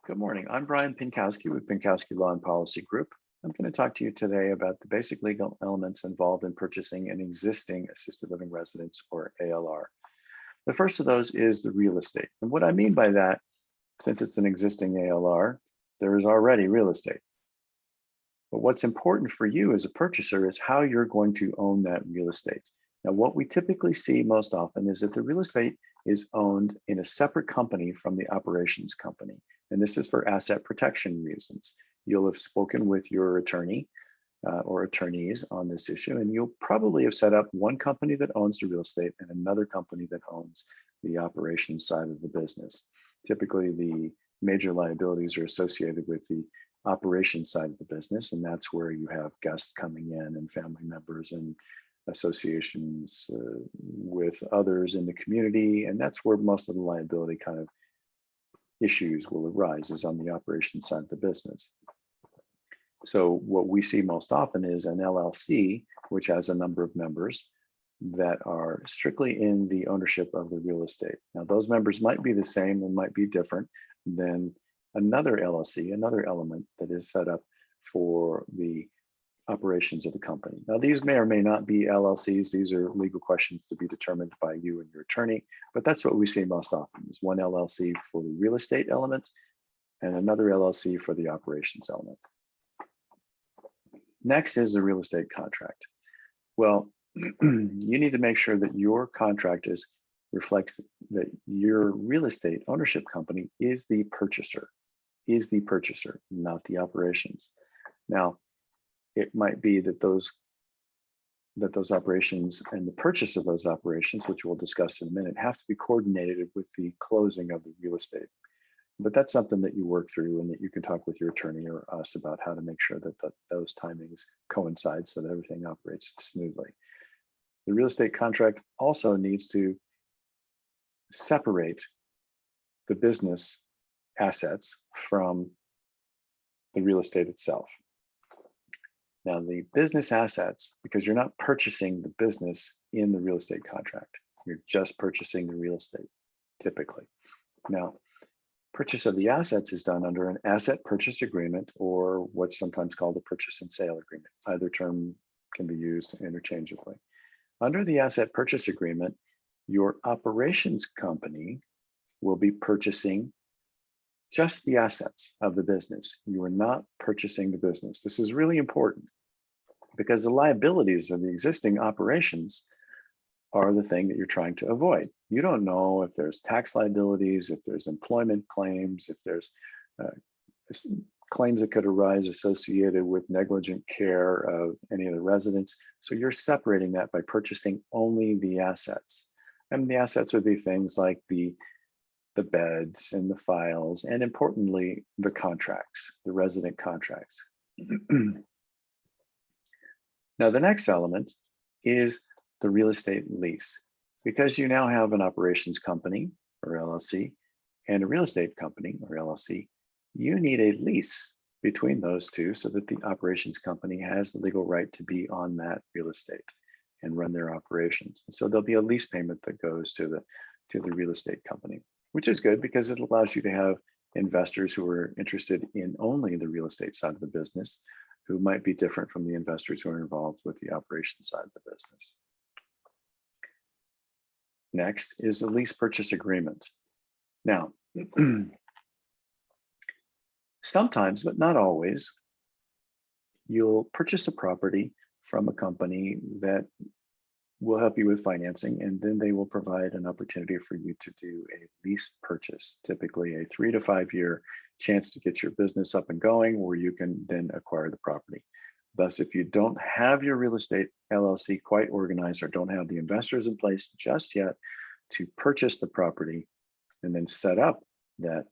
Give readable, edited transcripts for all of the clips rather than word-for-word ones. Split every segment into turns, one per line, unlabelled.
Good morning. I'm Brian Pinkowski with Pinkowski Law and Policy Group. I'm going to talk to you today about the basic legal elements involved in purchasing an existing assisted living residence or ALR. The first of those is the real estate. And what I mean by that, since it's an existing ALR, there is already real estate. But what's important for you as a purchaser is how you're going to own that real estate. Now, what we typically see most often is that the real estate is owned in a separate company from the operations company. And this is for asset protection reasons. You'll have spoken with your attorney or attorneys on this issue, and you'll probably have set up one company that owns the real estate and another company that owns the operations side of the business. Typically, the major liabilities are associated with the operations side of the business, and that's where you have guests coming in and family members and associations with others in the community, and that's where most of the liability kind of issues will arise, is on the operations side of the business. So what we see most often is an LLC, which has a number of members that are strictly in the ownership of the real estate. Now, those members might be the same and might be different than another LLC, another element that is set up for the operations of the company. Now, these may or may not be LLCs. These are legal questions to be determined by you and your attorney, but that's what we see most often, is one LLC for the real estate element and another LLC for the operations element. Next is the real estate contract. Well, you need to make sure that your contract reflects that your real estate ownership company is the purchaser, not the operations. Now, it might be that those operations and the purchase of those operations, which we'll discuss in a minute, have to be coordinated with the closing of the real estate. But that's something that you work through and that you can talk with your attorney or us about how to make sure that those timings coincide so that everything operates smoothly. The real estate contract also needs to separate the business assets from the real estate itself. Now, the business assets, because you're not purchasing the business in the real estate contract, you're just purchasing the real estate, typically. Now, purchase of the assets is done under an asset purchase agreement, or what's sometimes called a purchase and sale agreement. Either term can be used interchangeably. Under the asset purchase agreement, your operations company will be purchasing just the assets of the business. You are not purchasing the business. This is really important because the liabilities of the existing operations are the thing that you're trying to avoid. You don't know if there's tax liabilities, if there's employment claims, if there's claims that could arise associated with negligent care of any of the residents. So you're separating that by purchasing only the assets. And the assets would be things like the beds and the files, and importantly, the contracts, the resident contracts. Now, the next element is the real estate lease. Because you now have an operations company or LLC and a real estate company or LLC, you need a lease between those two so that the operations company has the legal right to be on that real estate and run their operations. And so there'll be a lease payment that goes to the real estate company, which is good because it allows you to have investors who are interested in only the real estate side of the business, who might be different from the investors who are involved with the operations side of the business. Next is the lease purchase agreement. Now, sometimes, but not always, you'll purchase a property from a company that will help you with financing, and then they will provide an opportunity for you to do a lease purchase, typically a 3 to 5 year chance to get your business up and going, where you can then acquire the property. Thus, if you don't have your real estate LLC quite organized or don't have the investors in place just yet to purchase the property and then set up that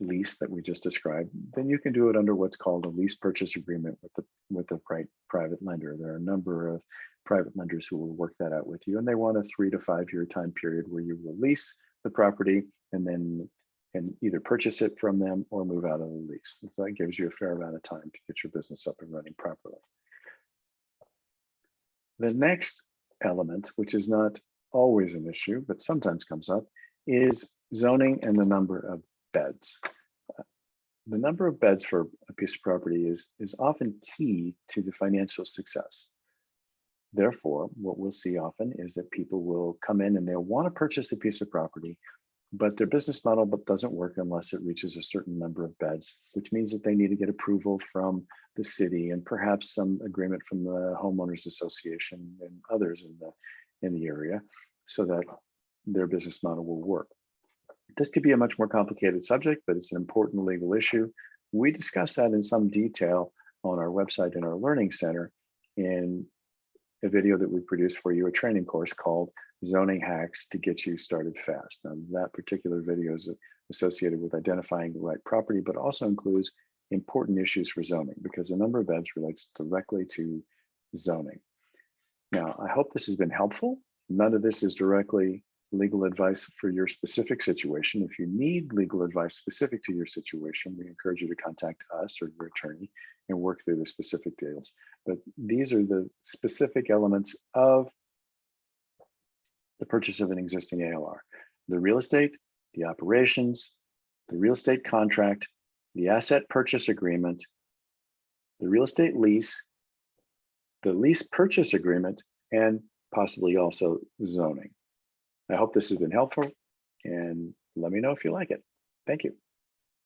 lease that we just described, then you can do it under what's called a lease purchase agreement with the private lender. There are a number of private lenders who will work that out with you, and they want a 3 to 5 year time period where you will lease the property and either purchase it from them or move out of the lease. So that gives you a fair amount of time to get your business up and running properly. The next element, which is not always an issue, but sometimes comes up, is zoning and the number of beds. the number of beds for a piece of property is often key to the financial success. Therefore, what we'll see often is that people will come in and they'll want to purchase a piece of property, but their business model doesn't work unless it reaches a certain number of beds, which means that they need to get approval from the city and perhaps some agreement from the homeowners association and others in the area so that their business model will work. This could be a much more complicated subject, but it's an important legal issue. We discuss that in some detail on our website in our Learning Center in a video that we produced for you, a training course called Zoning Hacks to Get You Started Fast. Now, that particular video is associated with identifying the right property, but also includes important issues for zoning because the number of beds relates directly to zoning. Now, I hope this has been helpful. None of this is directly legal advice for your specific situation. If you need legal advice specific to your situation, we encourage you to contact us or your attorney and work through the specific deals. But these are the specific elements of the purchase of an existing ALR: the real estate, the operations, the real estate contract, the asset purchase agreement, the real estate lease, the lease purchase agreement, and possibly also zoning. I hope this has been helpful, and let me know if you like it. Thank you.